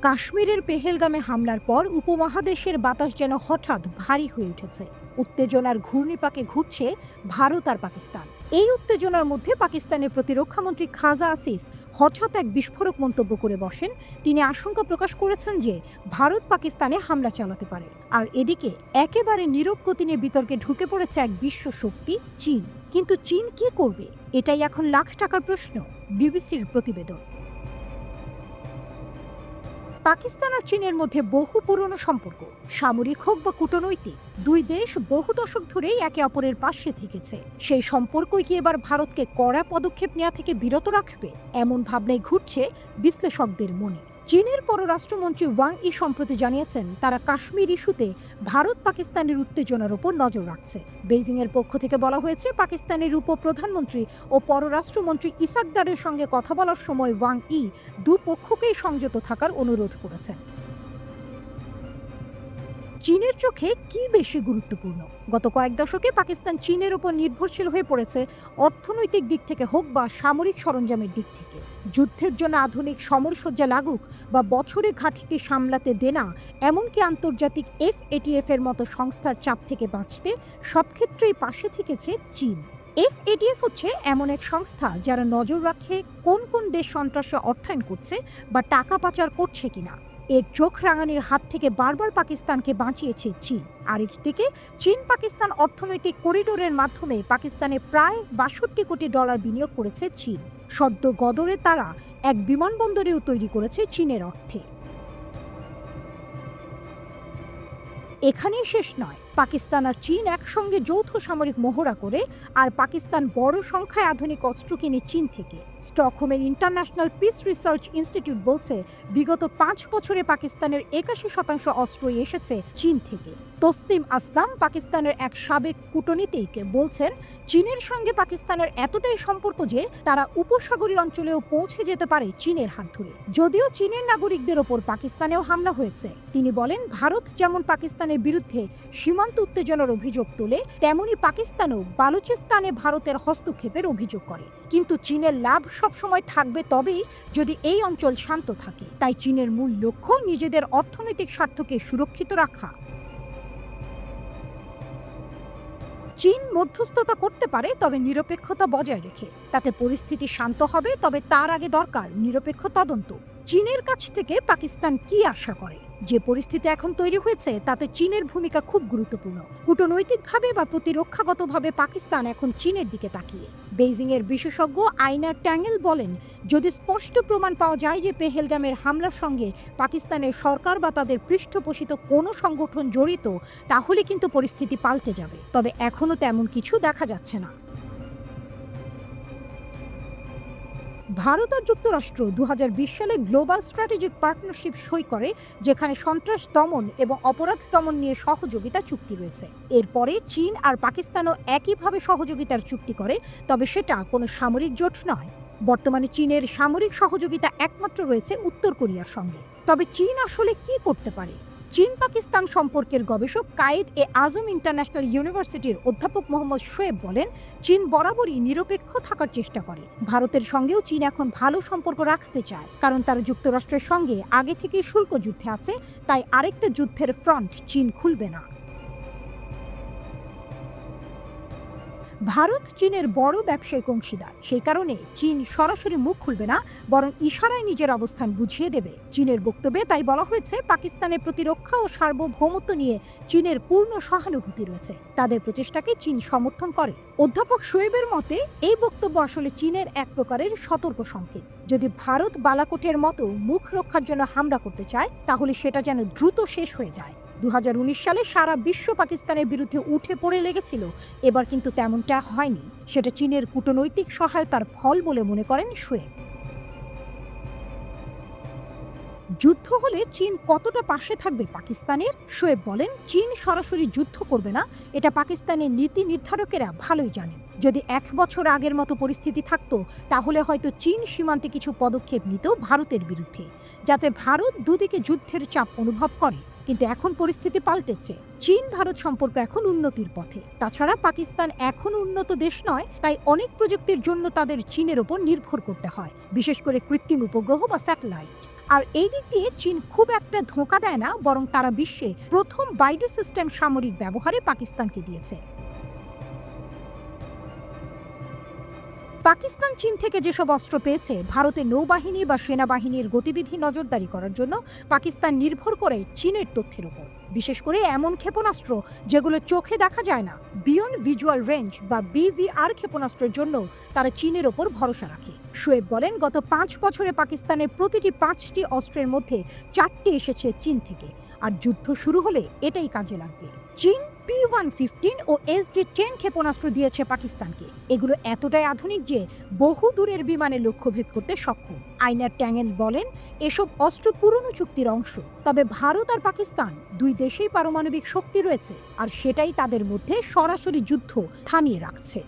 কাশ্মীরের পেহেলগামে হামলার পর উপমহাদেশের বাতাস যেন হঠাৎ ভারী হয়ে উঠেছে। উত্তেজনার ঘূর্ণিপাকে ঘুরছে ভারত আর পাকিস্তান। এই উত্তেজনার মধ্যে পাকিস্তানের প্রতিরক্ষামন্ত্রী খাজা আসিফ হঠাৎ এক বিস্ফোরক মন্তব্য করে বসেন। তিনি আশঙ্কা প্রকাশ করেছেন যে ভারত পাকিস্তানে হামলা চালাতে পারে। আর এদিকে একেবারে নীরব গতি নিয়ে বিতর্কে ঢুকে পড়েছে এক বিশ্ব শক্তি চীন। কিন্তু চীন কি করবে, এটাই এখন লাখ টাকার প্রশ্ন। বিবিসির প্রতিবেদন। পাকিস্তান আর চীনের মধ্যে বহু পুরনো সম্পর্ক, সামরিক হোক বা কূটনৈতিক, দুই দেশ বহু দশক ধরেই একে অপরের পাশে থেকেছে। সেই সম্পর্কই কি এবার ভারতকে কড়া পদক্ষেপ নেওয়া থেকে বিরত রাখবে, এমন ভাবনাই ঘুরছে বিশ্লেষকদের মনে। চীনের পররাষ্ট্রমন্ত্রী ওয়াং ই সম্প্রতি জানিয়েছেন তারা কাশ্মীর ইস্যুতে ভারত পাকিস্তানের উত্তেজনার উপর নজর রাখছে। বেইজিংয়ের পক্ষ থেকে বলা হয়েছে, পাকিস্তানের উপপ্রধানমন্ত্রী ও পররাষ্ট্রমন্ত্রী ইসাকদারের সঙ্গে কথা বলার সময় ওয়াং ই দুপক্ষকেই সংযত থাকার অনুরোধ করেছেন। চীনের চোখে কি বেশি গুরুত্বপূর্ণ? গত কয়েক দশকে পাকিস্তান চীনের উপর নির্ভরশীল হয়ে পড়েছে, অর্থনৈতিক দিক থেকে হোক বা সামরিক সরঞ্জামের দিক থেকে। যুদ্ধের জন্য আধুনিক সমরসজ্জা লাগুক বা বছরে ঘাটতি সামলাতে দেনা, এমনকি আন্তর্জাতিক FATF এর মতো সংস্থার চাপ থেকে বাঁচতে সব ক্ষেত্রেই পাশে থেকেছে চীন। FATF হচ্ছে এমন এক সংস্থা যারা নজর রাখে কোন কোন দেশ সন্ত্রাসে অর্থায়ন করছে বা টাকা পাচার করছে কিনা। এর চোখ রাঙানির হাত থেকে বারবার পাকিস্তানকে বাঁচিয়েছে চীন। আর একদিকে চীন পাকিস্তান অর্থনৈতিক করিডোরের মাধ্যমে পাকিস্তানে প্রায় ৬২ কোটি ডলার বিনিয়োগ করেছে চীন। সদ্য গদরে তারা এক বিমানবন্দরেও তৈরি করেছে চীনের অর্থে। এখানেই শেষ নয়, পাকিস্তান আর চীন একসঙ্গে যৌথ সামরিক মহড়া করে, আর পাকিস্তান বড় সংখ্যায় আধুনিক অস্ত্র কিনে চীন থেকে। স্টকহোমের ইন্টারন্যাশনাল পিস রিসার্চ ইনস্টিটিউট বলছে, বিগত ৫ বছরে পাকিস্তানের ৮১% অস্ত্রই এসেছে চীন থেকে। তসলিম আসলাম, পাকিস্তানের এক সাবেক কূটনীতিক, বলছেন চীনের সঙ্গে পাকিস্তানের এতটাই সম্পর্ক যে তারা উপসাগরীয় অঞ্চলেও পৌঁছে যেতে পারে চীনের হাত ধরে। যদিও চীনের নাগরিকদের ওপর পাকিস্তানেও হামলা হয়েছে। তিনি বলেন, ভারত যেমন পাকিস্তানের বিরুদ্ধে সীমান্ত উত্তেজনার অভিযোগ তোলে, তেমনি পাকিস্তানও বালুচিস্তানে ভারতের হস্তক্ষেপের অভিযোগ করে। কিন্তু চীনের লাভ সবসময় থাকবে তবেই যদি এই অঞ্চল শান্ত থাকে। তাই চীনের মূল লক্ষ্য নিজেদের অর্থনৈতিক স্বার্থকে সুরক্ষিত রাখা। চীন মধ্যস্থতা করতে পারে, তবে নিরপেক্ষতা বজায় রেখে। তাতে পরিস্থিতি শান্ত হবে, তবে তার আগে দরকার নিরপেক্ষ তদন্ত। চীনের কাছ থেকে পাকিস্তান কি আশা করে? যে পরিস্থিতি এখন তৈরি হয়েছে তাতে চীনের ভূমিকা খুব গুরুত্বপূর্ণ। কূটনৈতিকভাবে বা প্রতিরক্ষাগতভাবে পাকিস্তান এখন চীনের দিকে তাকিয়ে। বেইজিংয়ের বিশেষজ্ঞ আইনার ট্যাঙ্গেল বলেন, যদি স্পষ্ট প্রমাণ পাওয়া যায় যে পেহেলগামের হামলার সঙ্গে পাকিস্তানের সরকার বা তাদের পৃষ্ঠপোষিত কোনো সংগঠন জড়িত, তাহলে কিন্তু পরিস্থিতি পাল্টে যাবে। তবে এখনও তেমন কিছু দেখা যাচ্ছে না। ভারত আর যুক্তরাষ্ট্র ২০২০ সালে গ্লোবাল স্ট্র্যাটেজিক পার্টনারশিপ সই করে, যেখানে সন্ত্রাস দমন এবং অপরাধ দমন নিয়ে সহযোগিতা চুক্তি রয়েছে। এরপরে চীন আর পাকিস্তানও একইভাবে সহযোগিতার চুক্তি করে, তবে সেটা কোনো সামরিক জোট নয়। বর্তমানে চীনের সামরিক সহযোগিতা একমাত্র রয়েছে উত্তর কোরিয়ার সঙ্গে। তবে চীন আসলে কি করতে পারে? চীন পাকিস্তান সম্পর্কের গবেষক কায়েদ-এ-আজম ইন্টারন্যাশনাল ইউনিভার্সিটির অধ্যাপক মোহাম্মদ শোয়েব বলেন, চীন বরাবরই নিরপেক্ষ থাকার চেষ্টা করে। ভারতের সঙ্গেও চীন এখন ভালো সম্পর্ক রাখতে চায়, কারণ তারা যুক্তরাষ্ট্রের সঙ্গে আগে থেকেই শুল্ক যুদ্ধে আছে। তাই আরেকটা যুদ্ধের ফ্রন্ট চীন খুলবে না। ভারত চীনের বড় ব্যবসায়িক অংশীদার, সেই কারণে চীন সরাসরি মুখ খুলবে না, বরং ইশারায় নিজের অবস্থান বুঝিয়ে দেবে। চীনের বক্তব্যে তাই বলা হয়েছে, পাকিস্তানের প্রতিরক্ষা ও সার্বভৌমত্ব নিয়ে চীনের পূর্ণ সহানুভূতি রয়েছে। তাদের প্রচেষ্টাকে চীন সমর্থন করে। অধ্যাপক শোয়েবের মতে, এই বক্তব্য আসলে চীনের এক প্রকারের সতর্ক সংকেত। যদি ভারত বালাকোটের মতো মুখ রক্ষার জন্য হামলা করতে চায়, তাহলে সেটা যেন দ্রুত শেষ হয়ে যায়। ২০১৯ সালে সারা বিশ্ব পাকিস্তানের বিরুদ্ধে উঠে পড়ে লেগেছিল, এবার কিন্তু তেমনটা হয়নি। সেটা চীনের কূটনৈতিক সহায়তার ফল বলে মনে করেন শোয়েব। যুদ্ধ হলে চীন কতটা পাশে থাকবে পাকিস্তানের? শোয়েব বলেন, চীন সরাসরি যুদ্ধ করবে না, এটা পাকিস্তানের নীতি নির্ধারকেরা ভালোই জানেন। যদি ১ বছর আগের মতো পরিস্থিতি থাকতো, তাহলে হয়তো চীন সীমান্তে কিছু পদক্ষেপ নিত ভারতের বিরুদ্ধে, যাতে ভারত দুদিকে যুদ্ধের চাপ অনুভব করে। কিন্তু এখন পরিস্থিতি পাল্টেছে। চীন ভারত সম্পর্ক এখন উন্নতির পথে। তাছাড়া পাকিস্তান এখনো উন্নত দেশ নয়, তাই অনেক প্রযুক্তির জন্য তাদের চীনের ওপর নির্ভর করতে হয়, বিশেষ করে কৃত্রিম উপগ্রহ বা স্যাটেলাইট। আর এই দিক দিয়ে চীন খুব একটা ধোঁকা দেয় না, বরং তারা বিশ্বে প্রথম বাইডু সিস্টেম সামরিক ব্যবহারে পাকিস্তানকে দিয়েছে। পাকিস্তান চীন থেকে যেসব অস্ত্র পেয়েছে, ভারতের নৌবাহিনী বা সেনাবাহিনীর গতিবিধি নজরদারি করার জন্য পাকিস্তান নির্ভর করে চীনের তথ্যের উপর। বিশেষ করে এমন ক্ষেপণাস্ত্র যেগুলো চোখে দেখা যায় না, বিয়ন্ড ভিজুয়াল রেঞ্জ বা বিভিআর ক্ষেপণাস্ত্রের জন্য তারা চীনের ওপর ভরসা রাখে। শোয়েব বলেন, গত 5 বছরে পাকিস্তানের প্রতিটি 5টি অস্ত্রের মধ্যে 4টি এসেছে চীন থেকে, আর যুদ্ধ শুরু হলে এটাই কাজে লাগবে। চীন P-115 ও SD-10 ক্ষেপণাস্ত্র দিয়েছে পাকিস্তানকে। এগুলো এতটাই আধুনিক যে বহু দূরের বিমানে লক্ষ্যভেদ করতে সক্ষম। আইনার ট্যাঙ্গেন বলেন, এসব অস্ত্র পুরনো চুক্তির অংশ। তবে ভারত আর পাকিস্তান দুই দেশেই পারমাণবিক শক্তি রয়েছে, আর সেটাই তাদের মধ্যে সরাসরি যুদ্ধ থামিয়ে রাখছে।